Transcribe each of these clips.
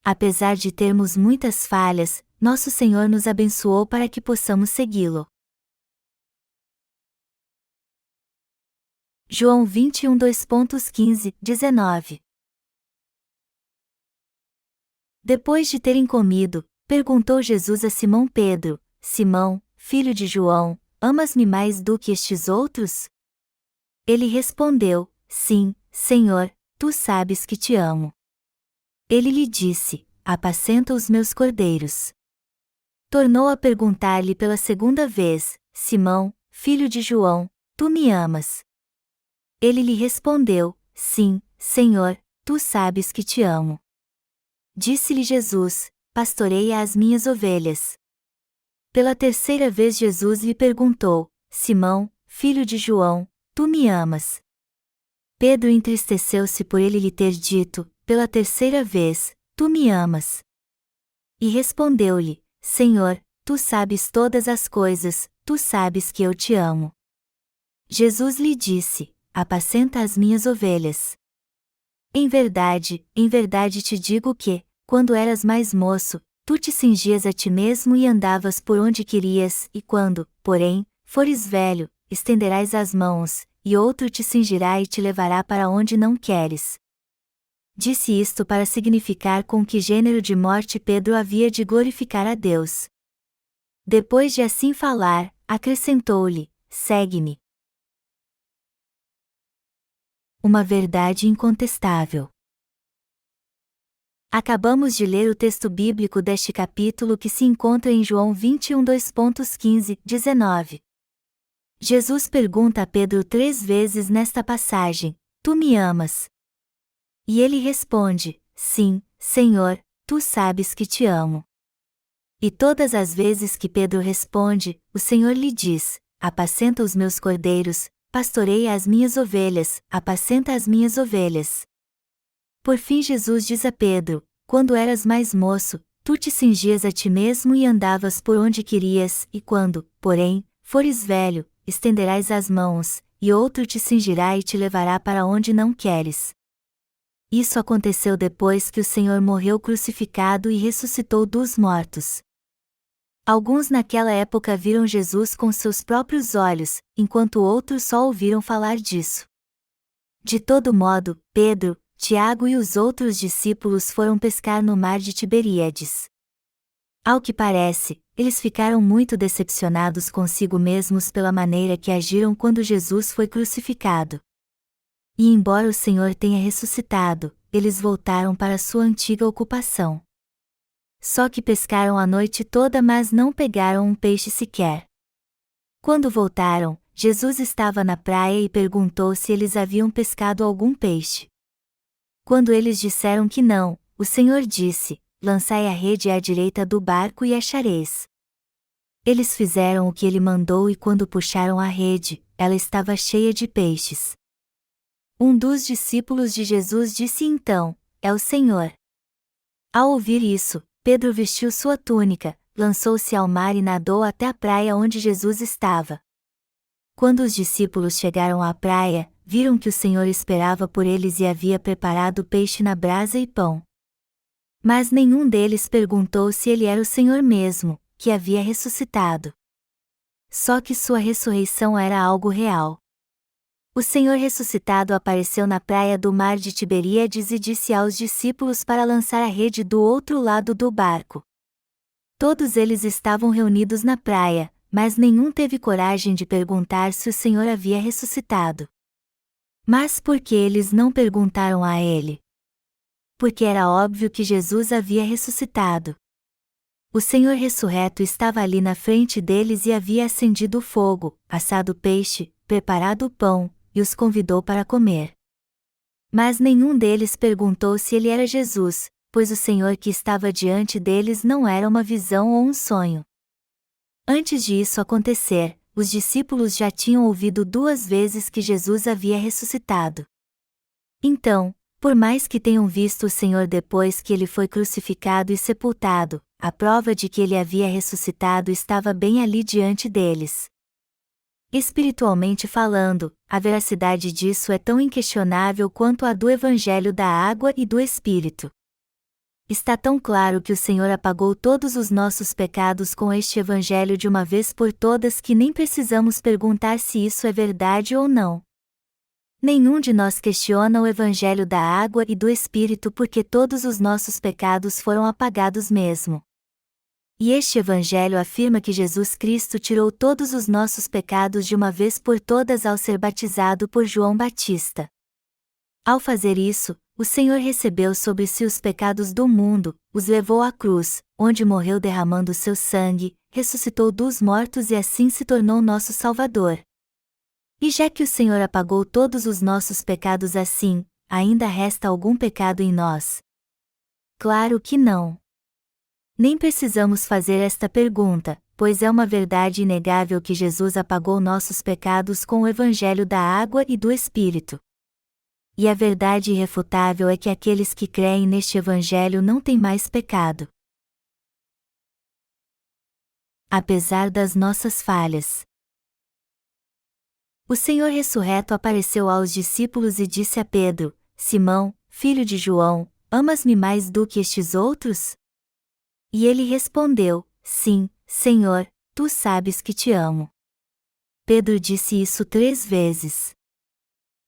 apesar de termos muitas falhas, nosso Senhor nos abençoou para que possamos segui-lo. João 21, 2.15, 19. Depois de terem comido, perguntou Jesus a Simão Pedro: Simão, filho de João, amas-me mais do que estes outros? Ele respondeu: Sim, Senhor, tu sabes que te amo. Ele lhe disse: Apacenta os meus cordeiros. Tornou a perguntar-lhe pela segunda vez: Simão, filho de João, tu me amas? Ele lhe respondeu: Sim, Senhor, tu sabes que te amo. Disse-lhe Jesus: Pastoreia as minhas ovelhas. Pela terceira vez Jesus lhe perguntou: Simão, filho de João, tu me amas? Pedro entristeceu-se por ele lhe ter dito, pela terceira vez: Tu me amas? E respondeu-lhe: Senhor, tu sabes todas as coisas, tu sabes que eu te amo. Jesus lhe disse: Apacenta as minhas ovelhas. Em verdade te digo que, quando eras mais moço, tu te cingias a ti mesmo e andavas por onde querias, e quando, porém, fores velho, estenderás as mãos, e outro te cingirá e te levará para onde não queres. Disse isto para significar com que gênero de morte Pedro havia de glorificar a Deus. Depois de assim falar, acrescentou-lhe: Segue-me. Uma verdade incontestável. Acabamos de ler o texto bíblico deste capítulo que se encontra em João 21, 2.15, 19. Jesus pergunta a Pedro 3 vezes nesta passagem: Tu me amas? E ele responde: Sim, Senhor, tu sabes que te amo. E todas as vezes que Pedro responde, o Senhor lhe diz: Apacenta os meus cordeiros, pastoreia as minhas ovelhas, apacenta as minhas ovelhas. Por fim Jesus diz a Pedro: Quando eras mais moço, tu te cingias a ti mesmo e andavas por onde querias, e quando, porém, fores velho, estenderás as mãos, e outro te cingirá e te levará para onde não queres. Isso aconteceu depois que o Senhor morreu crucificado e ressuscitou dos mortos. Alguns naquela época viram Jesus com seus próprios olhos, enquanto outros só ouviram falar disso. De todo modo, Pedro, Tiago e os outros discípulos foram pescar no mar de Tiberíades. Ao que parece, eles ficaram muito decepcionados consigo mesmos pela maneira que agiram quando Jesus foi crucificado. E embora o Senhor tenha ressuscitado, eles voltaram para sua antiga ocupação. Só que pescaram a noite toda, mas não pegaram um peixe sequer. Quando voltaram, Jesus estava na praia e perguntou se eles haviam pescado algum peixe. Quando eles disseram que não, o Senhor disse: Lançai a rede à direita do barco e achareis. Eles fizeram o que ele mandou e quando puxaram a rede, ela estava cheia de peixes. Um dos discípulos de Jesus disse então: É o Senhor. Ao ouvir isso, Pedro vestiu sua túnica, lançou-se ao mar e nadou até a praia onde Jesus estava. Quando os discípulos chegaram à praia, viram que o Senhor esperava por eles e havia preparado peixe na brasa e pão. Mas nenhum deles perguntou se ele era o Senhor mesmo, que havia ressuscitado. Só que sua ressurreição era algo real. O Senhor ressuscitado apareceu na praia do mar de Tiberíades e disse aos discípulos para lançar a rede do outro lado do barco. Todos eles estavam reunidos na praia, mas nenhum teve coragem de perguntar se o Senhor havia ressuscitado. Mas por que eles não perguntaram a ele? Porque era óbvio que Jesus havia ressuscitado. O Senhor ressurreto estava ali na frente deles e havia acendido o fogo, assado o peixe, preparado o pão, e os convidou para comer. Mas nenhum deles perguntou se ele era Jesus, pois o Senhor que estava diante deles não era uma visão ou um sonho. Antes de isso acontecer, os discípulos já tinham ouvido 2 vezes que Jesus havia ressuscitado. Então, por mais que tenham visto o Senhor depois que ele foi crucificado e sepultado, a prova de que ele havia ressuscitado estava bem ali diante deles. Espiritualmente falando, a veracidade disso é tão inquestionável quanto a do Evangelho da Água e do Espírito. Está tão claro que o Senhor apagou todos os nossos pecados com este Evangelho de uma vez por todas que nem precisamos perguntar se isso é verdade ou não. Nenhum de nós questiona o Evangelho da água e do Espírito porque todos os nossos pecados foram apagados mesmo. E este Evangelho afirma que Jesus Cristo tirou todos os nossos pecados de uma vez por todas ao ser batizado por João Batista. Ao fazer isso, o Senhor recebeu sobre si os pecados do mundo, os levou à cruz, onde morreu derramando seu sangue, ressuscitou dos mortos e assim se tornou nosso Salvador. E já que o Senhor apagou todos os nossos pecados assim, ainda resta algum pecado em nós? Claro que não. Nem precisamos fazer esta pergunta, pois é uma verdade inegável que Jesus apagou nossos pecados com o Evangelho da água e do Espírito. E a verdade irrefutável é que aqueles que creem neste Evangelho não têm mais pecado. Apesar das nossas falhas. O Senhor ressurreto apareceu aos discípulos e disse a Pedro: Simão, filho de João, amas-me mais do que estes outros? E ele respondeu: Sim, Senhor, tu sabes que te amo. Pedro disse isso 3 vezes.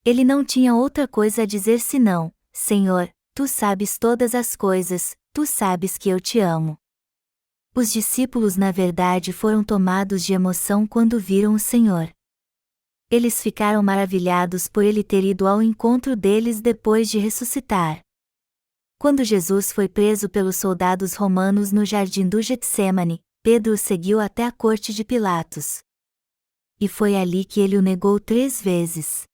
Ele não tinha outra coisa a dizer senão: Senhor, tu sabes todas as coisas, tu sabes que eu te amo. Os discípulos na verdade foram tomados de emoção quando viram o Senhor. Eles ficaram maravilhados por ele ter ido ao encontro deles depois de ressuscitar. Quando Jesus foi preso pelos soldados romanos no jardim do Getsêmani, Pedro o seguiu até a corte de Pilatos. E foi ali que ele o negou 3 vezes.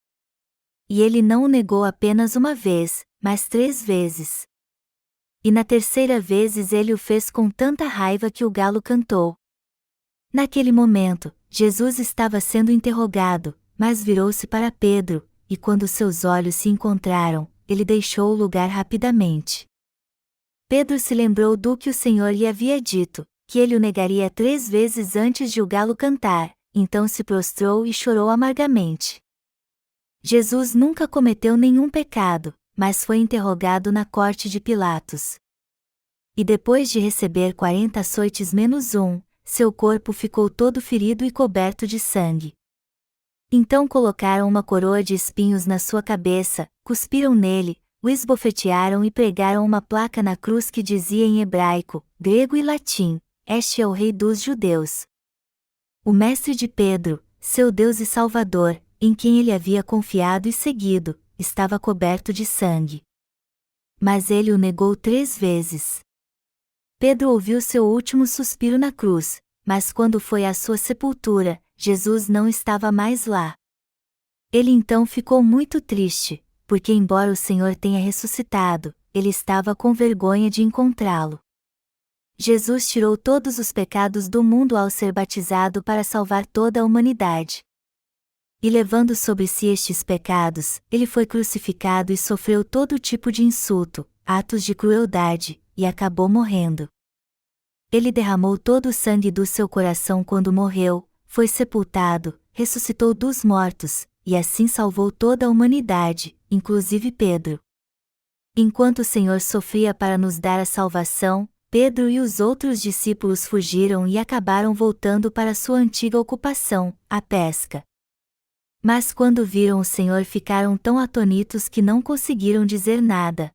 E ele não o negou apenas uma vez, mas 3 vezes. E na terceira vez ele o fez com tanta raiva que o galo cantou. Naquele momento, Jesus estava sendo interrogado, mas virou-se para Pedro, e quando seus olhos se encontraram, ele deixou o lugar rapidamente. Pedro se lembrou do que o Senhor lhe havia dito, que ele o negaria 3 vezes antes de o galo cantar, então se prostrou e chorou amargamente. Jesus nunca cometeu nenhum pecado, mas foi interrogado na corte de Pilatos. E depois de receber 40 açoites menos um, seu corpo ficou todo ferido e coberto de sangue. Então colocaram uma coroa de espinhos na sua cabeça, cuspiram nele, o esbofetearam e pregaram uma placa na cruz que dizia em hebraico, grego e latim: Este é o Rei dos Judeus. O mestre de Pedro, seu Deus e Salvador, em quem ele havia confiado e seguido, estava coberto de sangue. Mas ele o negou 3 vezes. Pedro ouviu seu último suspiro na cruz, mas quando foi à sua sepultura, Jesus não estava mais lá. Ele então ficou muito triste, porque embora o Senhor tenha ressuscitado, ele estava com vergonha de encontrá-lo. Jesus tirou todos os pecados do mundo ao ser batizado para salvar toda a humanidade. E levando sobre si estes pecados, ele foi crucificado e sofreu todo tipo de insulto, atos de crueldade, e acabou morrendo. Ele derramou todo o sangue do seu coração quando morreu, foi sepultado, ressuscitou dos mortos, e assim salvou toda a humanidade, inclusive Pedro. Enquanto o Senhor sofria para nos dar a salvação, Pedro e os outros discípulos fugiram e acabaram voltando para sua antiga ocupação, a pesca. Mas quando viram o Senhor ficaram tão atonitos que não conseguiram dizer nada.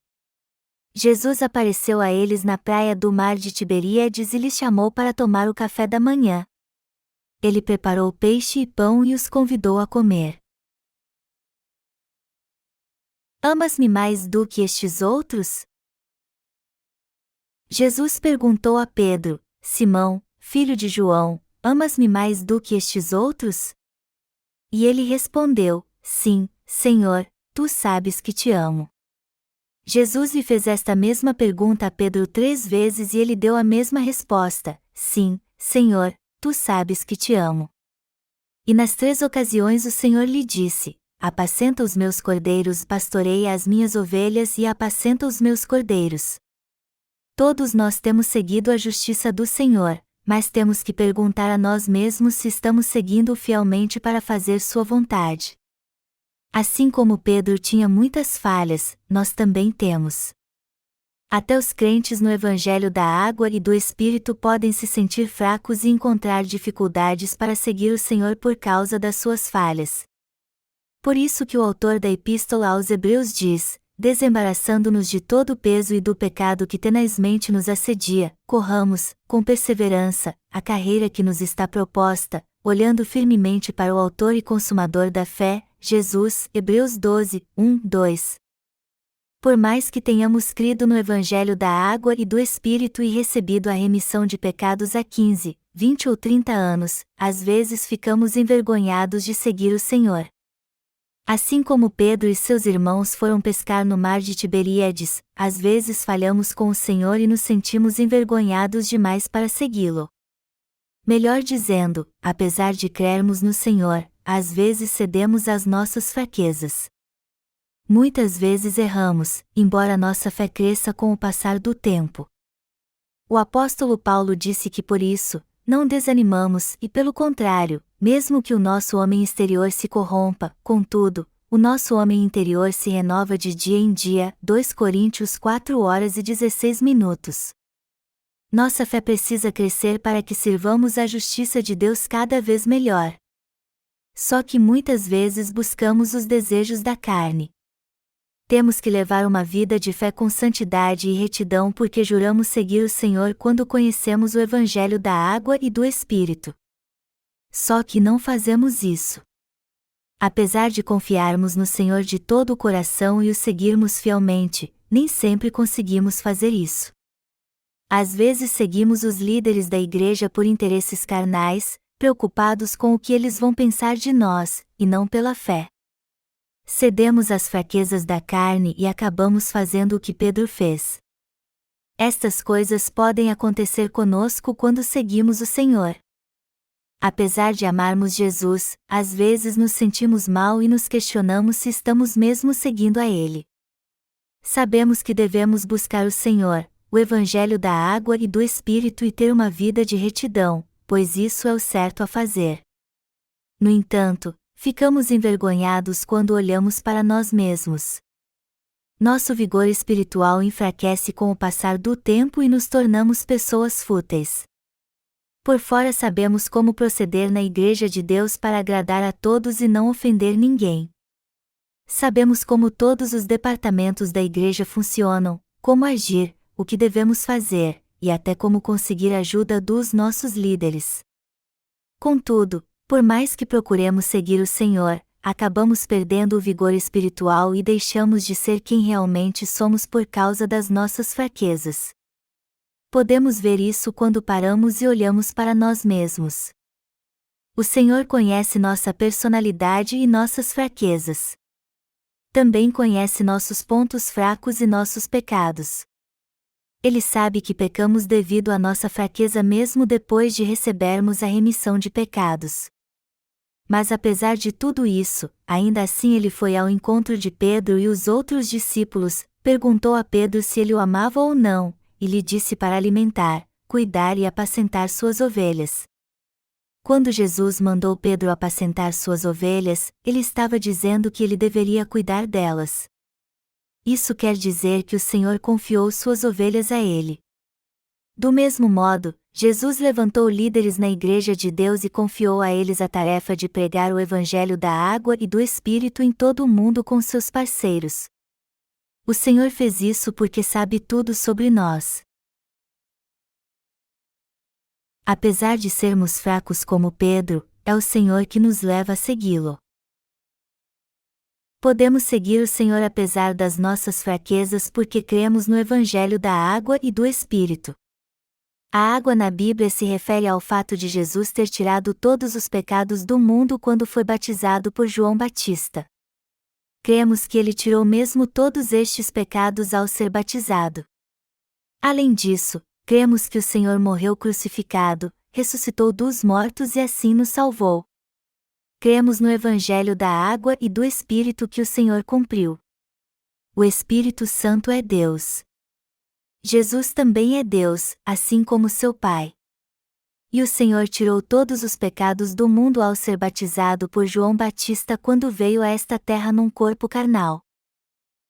Jesus apareceu a eles na praia do mar de Tiberíades e lhes chamou para tomar o café da manhã. Ele preparou peixe e pão e os convidou a comer. Amas-me mais do que estes outros? Jesus perguntou a Pedro: Simão, filho de João, amas-me mais do que estes outros? E ele respondeu: Sim, Senhor, tu sabes que te amo. Jesus lhe fez esta mesma pergunta a Pedro 3 vezes e ele deu a mesma resposta: Sim, Senhor, tu sabes que te amo. E nas 3 ocasiões o Senhor lhe disse: Apacenta os meus cordeiros, pastoreia as minhas ovelhas e apacenta os meus cordeiros. Todos nós temos seguido a justiça do Senhor, mas temos que perguntar a nós mesmos se estamos seguindo-o fielmente para fazer sua vontade. Assim como Pedro tinha muitas falhas, nós também temos. Até os crentes no Evangelho da Água e do Espírito podem se sentir fracos e encontrar dificuldades para seguir o Senhor por causa das suas falhas. Por isso que o autor da Epístola aos Hebreus diz: desembaraçando-nos de todo o peso e do pecado que tenazmente nos assedia, corramos, com perseverança, a carreira que nos está proposta, olhando firmemente para o autor e consumador da fé, Jesus. Hebreus 12, 1, 2. Por mais que tenhamos crido no Evangelho da Água e do Espírito e recebido a remissão de pecados há 15, 20 ou 30 anos, às vezes ficamos envergonhados de seguir o Senhor. Assim como Pedro e seus irmãos foram pescar no mar de Tiberíades, às vezes falhamos com o Senhor e nos sentimos envergonhados demais para segui-lo. Melhor dizendo, apesar de crermos no Senhor, às vezes cedemos às nossas fraquezas. Muitas vezes erramos, embora nossa fé cresça com o passar do tempo. O apóstolo Paulo disse que por isso, não desanimamos e pelo contrário, mesmo que o nosso homem exterior se corrompa, contudo, o nosso homem interior se renova de dia em dia. 2 Coríntios 4:16. Nossa fé precisa crescer para que sirvamos a justiça de Deus cada vez melhor. Só que muitas vezes buscamos os desejos da carne. Temos que levar uma vida de fé com santidade e retidão porque juramos seguir o Senhor quando conhecemos o Evangelho da Água e do Espírito. Só que não fazemos isso. Apesar de confiarmos no Senhor de todo o coração e o seguirmos fielmente, nem sempre conseguimos fazer isso. Às vezes seguimos os líderes da igreja por interesses carnais, preocupados com o que eles vão pensar de nós, e não pela fé. Cedemos às fraquezas da carne e acabamos fazendo o que Pedro fez. Estas coisas podem acontecer conosco quando seguimos o Senhor. Apesar de amarmos Jesus, às vezes nos sentimos mal e nos questionamos se estamos mesmo seguindo a Ele. Sabemos que devemos buscar o Senhor, o Evangelho da Água e do Espírito e ter uma vida de retidão, pois isso é o certo a fazer. No entanto, ficamos envergonhados quando olhamos para nós mesmos. Nosso vigor espiritual enfraquece com o passar do tempo e nos tornamos pessoas fúteis. Por fora sabemos como proceder na Igreja de Deus para agradar a todos e não ofender ninguém. Sabemos como todos os departamentos da Igreja funcionam, como agir, o que devemos fazer, e até como conseguir a ajuda dos nossos líderes. Contudo, por mais que procuremos seguir o Senhor, acabamos perdendo o vigor espiritual e deixamos de ser quem realmente somos por causa das nossas fraquezas. Podemos ver isso quando paramos e olhamos para nós mesmos. O Senhor conhece nossa personalidade e nossas fraquezas. Também conhece nossos pontos fracos e nossos pecados. Ele sabe que pecamos devido à nossa fraqueza mesmo depois de recebermos a remissão de pecados. Mas apesar de tudo isso, ainda assim ele foi ao encontro de Pedro e os outros discípulos, perguntou a Pedro se ele o amava ou não, e lhe disse para alimentar, cuidar e apacentar suas ovelhas. Quando Jesus mandou Pedro apacentar suas ovelhas, ele estava dizendo que ele deveria cuidar delas. Isso quer dizer que o Senhor confiou suas ovelhas a ele. Do mesmo modo, Jesus levantou líderes na Igreja de Deus e confiou a eles a tarefa de pregar o Evangelho da Água e do Espírito em todo o mundo com seus parceiros. O Senhor fez isso porque sabe tudo sobre nós. Apesar de sermos fracos como Pedro, é o Senhor que nos leva a segui-lo. Podemos seguir o Senhor apesar das nossas fraquezas porque cremos no Evangelho da Água e do Espírito. A água na Bíblia se refere ao fato de Jesus ter tirado todos os pecados do mundo quando foi batizado por João Batista. Cremos que ele tirou mesmo todos estes pecados ao ser batizado. Além disso, cremos que o Senhor morreu crucificado, ressuscitou dos mortos e assim nos salvou. Cremos no Evangelho da Água e do Espírito que o Senhor cumpriu. O Espírito Santo é Deus. Jesus também é Deus, assim como seu Pai. E o Senhor tirou todos os pecados do mundo ao ser batizado por João Batista quando veio a esta terra num corpo carnal.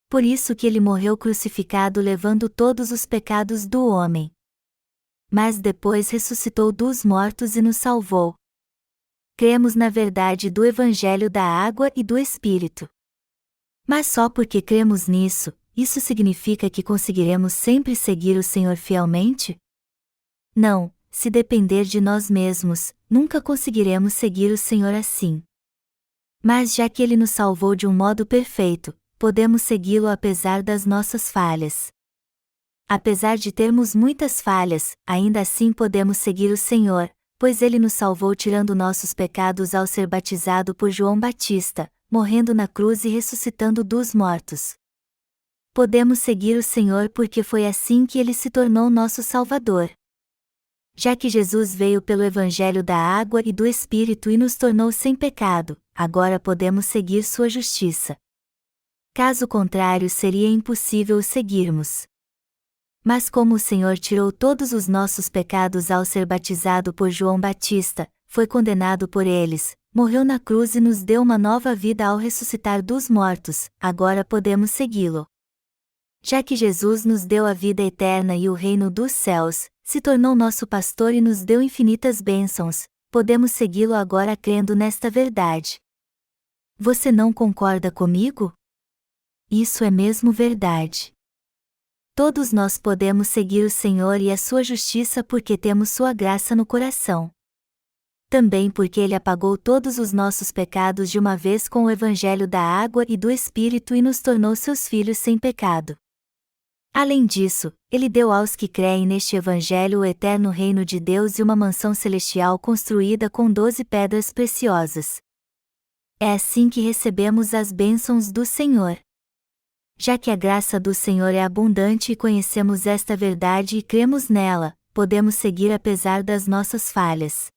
Por isso que ele morreu crucificado levando todos os pecados do homem. Mas depois ressuscitou dos mortos e nos salvou. Cremos na verdade do Evangelho da Água e do Espírito. Mas só porque cremos nisso, isso significa que conseguiremos sempre seguir o Senhor fielmente? Não, se depender de nós mesmos, nunca conseguiremos seguir o Senhor assim. Mas já que Ele nos salvou de um modo perfeito, podemos segui-lo apesar das nossas falhas. Apesar de termos muitas falhas, ainda assim podemos seguir o Senhor, pois Ele nos salvou tirando nossos pecados ao ser batizado por João Batista, morrendo na cruz e ressuscitando dos mortos. Podemos seguir o Senhor porque foi assim que Ele se tornou nosso Salvador. Já que Jesus veio pelo Evangelho da Água e do Espírito e nos tornou sem pecado, agora podemos seguir sua justiça. Caso contrário, seria impossível o seguirmos. Mas como o Senhor tirou todos os nossos pecados ao ser batizado por João Batista, foi condenado por eles, morreu na cruz e nos deu uma nova vida ao ressuscitar dos mortos, agora podemos segui-lo. Já que Jesus nos deu a vida eterna e o reino dos céus, se tornou nosso pastor e nos deu infinitas bênçãos, podemos segui-lo agora crendo nesta verdade. Você não concorda comigo? Isso é mesmo verdade. Todos nós podemos seguir o Senhor e a sua justiça porque temos sua graça no coração. Também porque Ele apagou todos os nossos pecados de uma vez com o Evangelho da Água e do Espírito e nos tornou seus filhos sem pecado. Além disso, Ele deu aos que creem neste Evangelho o eterno reino de Deus e uma mansão celestial construída com 12 pedras preciosas. É assim que recebemos as bênçãos do Senhor. Já que a graça do Senhor é abundante e conhecemos esta verdade e cremos nela, podemos seguir apesar das nossas falhas.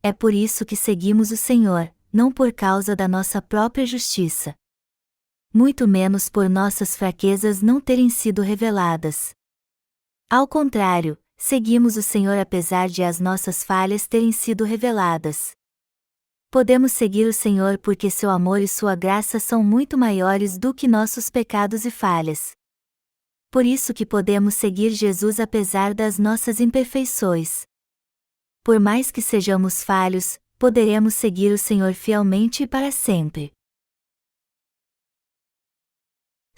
É por isso que seguimos o Senhor, não por causa da nossa própria justiça. Muito menos por nossas fraquezas não terem sido reveladas. Ao contrário, seguimos o Senhor apesar de as nossas falhas terem sido reveladas. Podemos seguir o Senhor porque seu amor e sua graça são muito maiores do que nossos pecados e falhas. Por isso que podemos seguir Jesus apesar das nossas imperfeições. Por mais que sejamos falhos, poderemos seguir o Senhor fielmente e para sempre.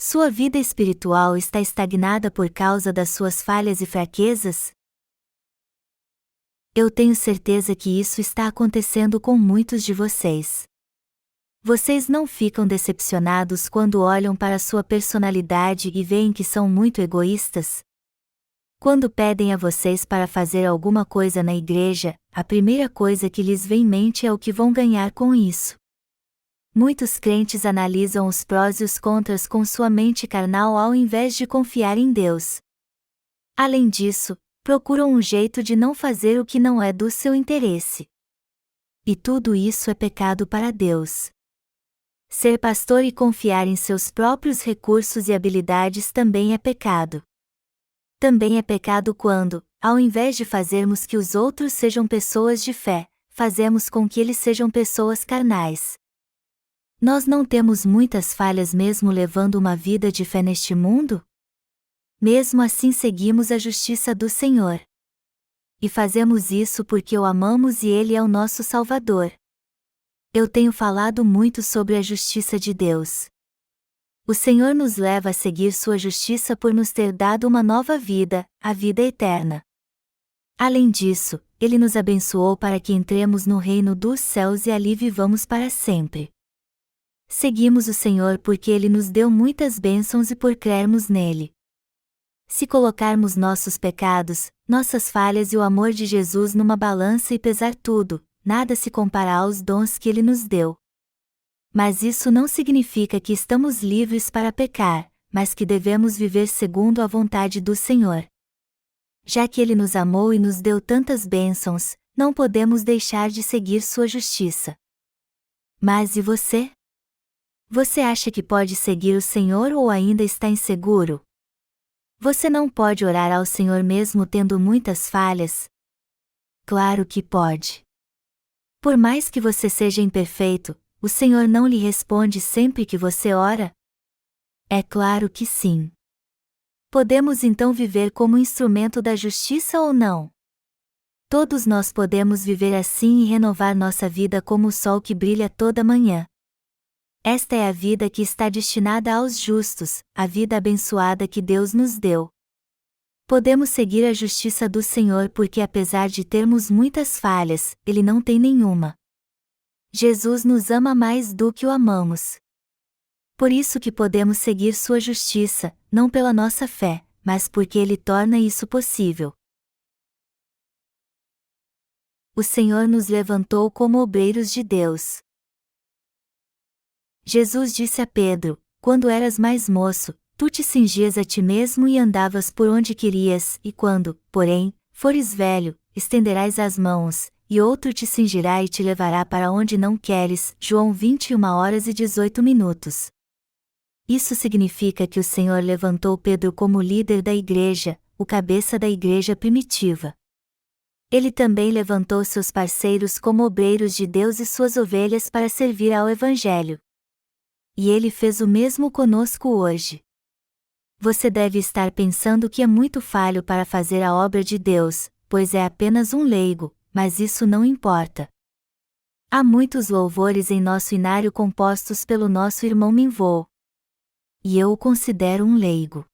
Sua vida espiritual está estagnada por causa das suas falhas e fraquezas? Eu tenho certeza que isso está acontecendo com muitos de vocês. Vocês não ficam decepcionados quando olham para sua personalidade e veem que são muito egoístas? Quando pedem a vocês para fazer alguma coisa na igreja, a primeira coisa que lhes vem em mente é o que vão ganhar com isso. Muitos crentes analisam os prós e os contras com sua mente carnal ao invés de confiar em Deus. Além disso, procuram um jeito de não fazer o que não é do seu interesse. E tudo isso é pecado para Deus. Ser pastor e confiar em seus próprios recursos e habilidades também é pecado. Também é pecado quando, ao invés de fazermos que os outros sejam pessoas de fé, fazemos com que eles sejam pessoas carnais. Nós não temos muitas falhas mesmo levando uma vida de fé neste mundo? Mesmo assim seguimos a justiça do Senhor. E fazemos isso porque o amamos e Ele é o nosso Salvador. Eu tenho falado muito sobre a justiça de Deus. O Senhor nos leva a seguir sua justiça por nos ter dado uma nova vida, a vida eterna. Além disso, Ele nos abençoou para que entremos no reino dos céus e ali vivamos para sempre. Seguimos o Senhor porque Ele nos deu muitas bênçãos e por crermos nele. Se colocarmos nossos pecados, nossas falhas e o amor de Jesus numa balança e pesar tudo, nada se compara aos dons que Ele nos deu. Mas isso não significa que estamos livres para pecar, mas que devemos viver segundo a vontade do Senhor. Já que Ele nos amou e nos deu tantas bênçãos, não podemos deixar de seguir sua justiça. Mas e você? Você acha que pode seguir o Senhor ou ainda está inseguro? Você não pode orar ao Senhor mesmo tendo muitas falhas? Claro que pode. Por mais que você seja imperfeito, o Senhor não lhe responde sempre que você ora? É claro que sim. Podemos então viver como instrumento da justiça ou não? Todos nós podemos viver assim e renovar nossa vida como o sol que brilha toda manhã. Esta é a vida que está destinada aos justos, a vida abençoada que Deus nos deu. Podemos seguir a justiça do Senhor porque, apesar de termos muitas falhas, Ele não tem nenhuma. Jesus nos ama mais do que o amamos. Por isso que podemos seguir sua justiça, não pela nossa fé, mas porque Ele torna isso possível. O Senhor nos levantou como obreiros de Deus. Jesus disse a Pedro: quando eras mais moço, tu te cingias a ti mesmo e andavas por onde querias, e quando, porém, fores velho, estenderás as mãos, e outro te cingirá e te levará para onde não queres. João 21h18. Isso significa que o Senhor levantou Pedro como líder da igreja, o cabeça da igreja primitiva. Ele também levantou seus parceiros como obreiros de Deus e suas ovelhas para servir ao Evangelho. E Ele fez o mesmo conosco hoje. Você deve estar pensando que é muito falho para fazer a obra de Deus, pois é apenas um leigo, mas isso não importa. Há muitos louvores em nosso inário compostos pelo nosso irmão Minvô. E eu o considero um leigo.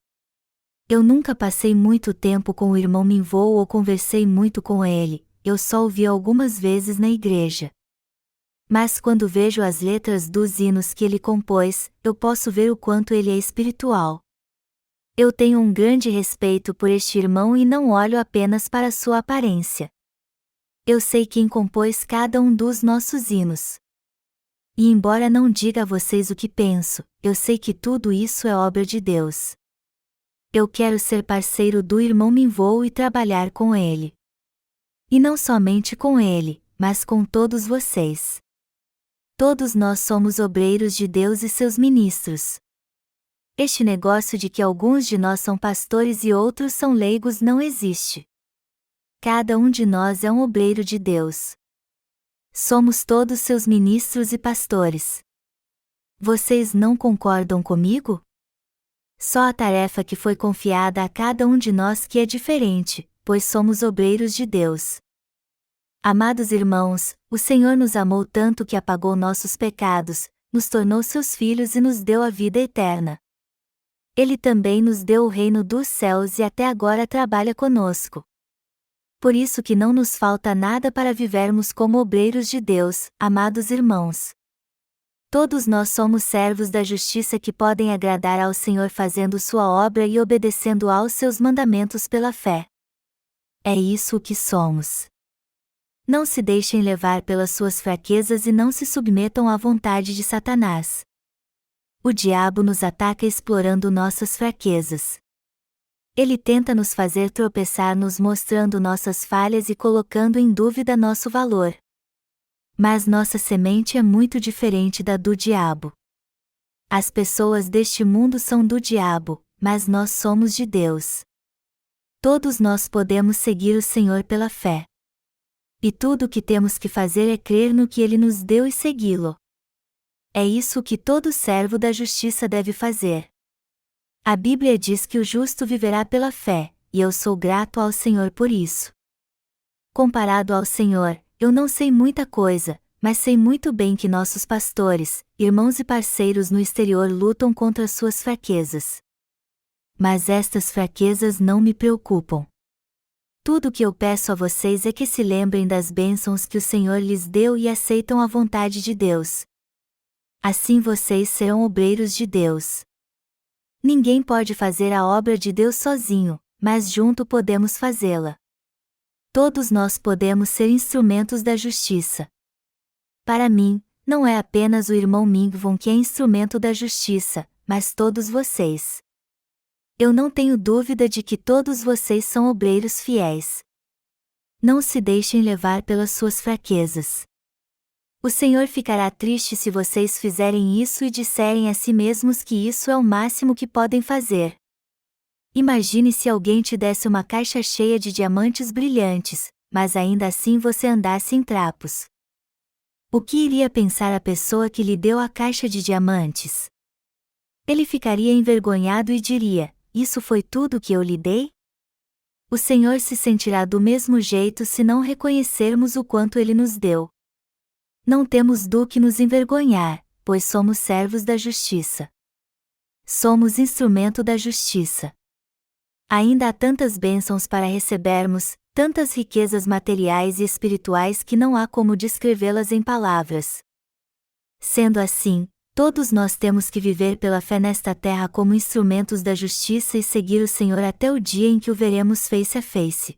Eu nunca passei muito tempo com o irmão Minvô ou conversei muito com ele, eu só o vi algumas vezes na igreja. Mas quando vejo as letras dos hinos que ele compôs, eu posso ver o quanto ele é espiritual. Eu tenho um grande respeito por este irmão e não olho apenas para sua aparência. Eu sei quem compôs cada um dos nossos hinos. E embora não diga a vocês o que penso, eu sei que tudo isso é obra de Deus. Eu quero ser parceiro do irmão Minvô e trabalhar com ele. E não somente com ele, mas com todos vocês. Todos nós somos obreiros de Deus e seus ministros. Este negócio de que alguns de nós são pastores e outros são leigos não existe. Cada um de nós é um obreiro de Deus. Somos todos seus ministros e pastores. Vocês não concordam comigo? Só a tarefa que foi confiada a cada um de nós que é diferente, pois somos obreiros de Deus. Amados irmãos, o Senhor nos amou tanto que apagou nossos pecados, nos tornou seus filhos e nos deu a vida eterna. Ele também nos deu o reino dos céus e até agora trabalha conosco. Por isso que não nos falta nada para vivermos como obreiros de Deus, amados irmãos. Todos nós somos servos da justiça que podem agradar ao Senhor fazendo sua obra e obedecendo aos seus mandamentos pela fé. É isso o que somos. Não se deixem levar pelas suas fraquezas e não se submetam à vontade de Satanás. O diabo nos ataca explorando nossas fraquezas. Ele tenta nos fazer tropeçar nos mostrando nossas falhas e colocando em dúvida nosso valor. Mas nossa semente é muito diferente da do diabo. As pessoas deste mundo são do diabo, mas nós somos de Deus. Todos nós podemos seguir o Senhor pela fé. E tudo o que temos que fazer é crer no que Ele nos deu e segui-lo. É isso que todo servo da justiça deve fazer. A Bíblia diz que o justo viverá pela fé, e eu sou grato ao Senhor por isso. Comparado ao Senhor, eu não sei muita coisa, mas sei muito bem que nossos pastores, irmãos e parceiros no exterior lutam contra suas fraquezas. Mas estas fraquezas não me preocupam. Tudo o que eu peço a vocês é que se lembrem das bênçãos que o Senhor lhes deu e aceitam a vontade de Deus. Assim vocês serão obreiros de Deus. Ninguém pode fazer a obra de Deus sozinho, mas junto podemos fazê-la. Todos nós podemos ser instrumentos da justiça. Para mim, não é apenas o irmão Mingvon que é instrumento da justiça, mas todos vocês. Eu não tenho dúvida de que todos vocês são obreiros fiéis. Não se deixem levar pelas suas fraquezas. O Senhor ficará triste se vocês fizerem isso e disserem a si mesmos que isso é o máximo que podem fazer. Imagine se alguém te desse uma caixa cheia de diamantes brilhantes, mas ainda assim você andasse em trapos. O que iria pensar a pessoa que lhe deu a caixa de diamantes? Ele ficaria envergonhado e diria: isso foi tudo que eu lhe dei? O Senhor se sentirá do mesmo jeito se não reconhecermos o quanto Ele nos deu. Não temos do que nos envergonhar, pois somos servos da justiça. Somos instrumento da justiça. Ainda há tantas bênçãos para recebermos, tantas riquezas materiais e espirituais que não há como descrevê-las em palavras. Sendo assim, todos nós temos que viver pela fé nesta terra como instrumentos da justiça e seguir o Senhor até o dia em que o veremos face a face.